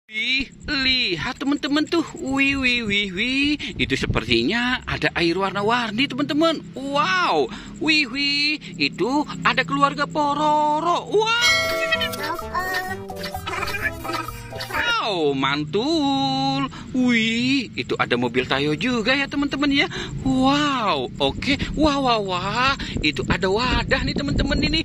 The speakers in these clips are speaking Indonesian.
Wih, lihat teman-teman tuh. Wih, wih, wih, wih. Itu sepertinya ada air warna-warni teman-teman. Wow. Wih, wih. Itu ada keluarga Pororo. Wow. Wow, mantul. Wih, itu ada mobil Tayo juga ya teman-teman ya. Wow, oke. Wah, wah, wah. Itu ada wadah nih teman-teman ini.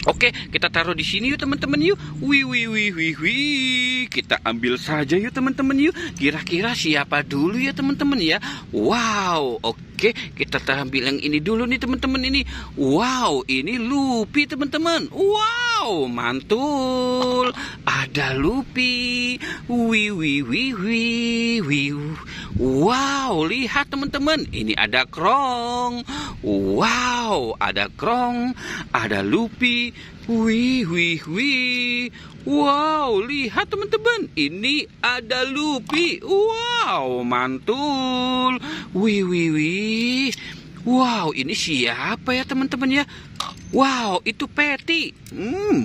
Oke, kita taruh di sini yuk teman-teman yuk. Wih, wih, wih, wih, wih. Kita ambil saja yuk teman-teman yuk. Kira-kira siapa dulu ya teman-teman ya? Wow, oke. Kita ambil yang ini dulu nih teman-teman ini. Wow, ini Lupi teman-teman. Wow, mantul. Ada Lupi. Wih, wih, wih, wih, wih. Wow, lihat teman-teman. Ini ada Krong. Wow, ada Krong. Ada Lupi. Wih, wih, wih. Wow, lihat teman-teman. Ini ada Lupi. Wow, mantul. Wih, wih, wih. Wow, ini siapa ya teman-teman ya? Wow, itu Peti.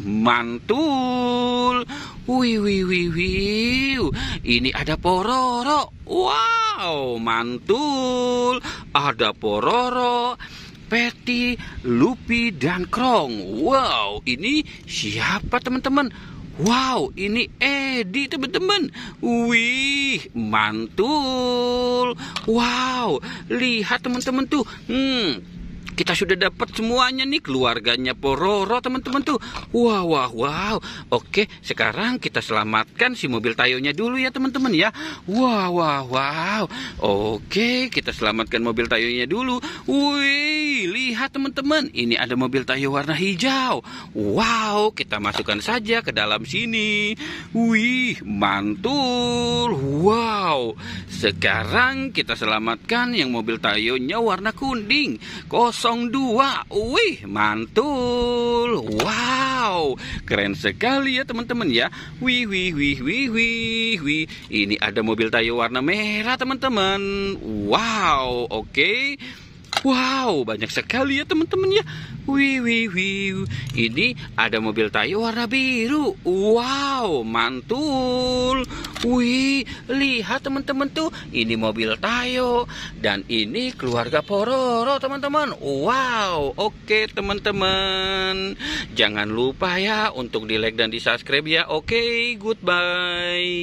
Mantul. Wih, wih, wih, wih. Ini ada Pororo. Wow, mantul. Ada Pororo, Peti, Lupi, dan Krong. Wow, ini siapa teman-teman? Wow, ini Edi teman-teman. Wih, mantul. Wow, lihat teman-teman tuh. Kita sudah dapat semuanya nih, keluarganya Pororo teman-teman tuh. Wow, wow, wow. Oke, sekarang kita selamatkan si mobil Tayonya dulu ya teman-teman ya. Wow, wow, wow. Oke, kita selamatkan mobil Tayonya dulu. Wih, lihat teman-teman. Ini ada mobil Tayo warna hijau. Wow, kita masukkan saja ke dalam sini. Wih, mantul. Wow. Sekarang kita selamatkan yang mobil Tayonya warna kuning. 02. Wih, mantul. Wow, keren sekali ya teman-teman ya. Wih, wih, wih, wih, wih, wih. Ini ada mobil Tayo warna merah teman-teman. Wow, oke. Wow, banyak sekali ya teman-teman ya. Wih, wih, wih. Ini ada mobil Tayo warna biru. Wow, mantul. Wih, lihat teman-teman tuh. Ini mobil Tayo. Dan ini keluarga Pororo teman-teman. Wow, oke teman-teman. Jangan lupa ya untuk di like dan di subscribe ya. Oke, goodbye.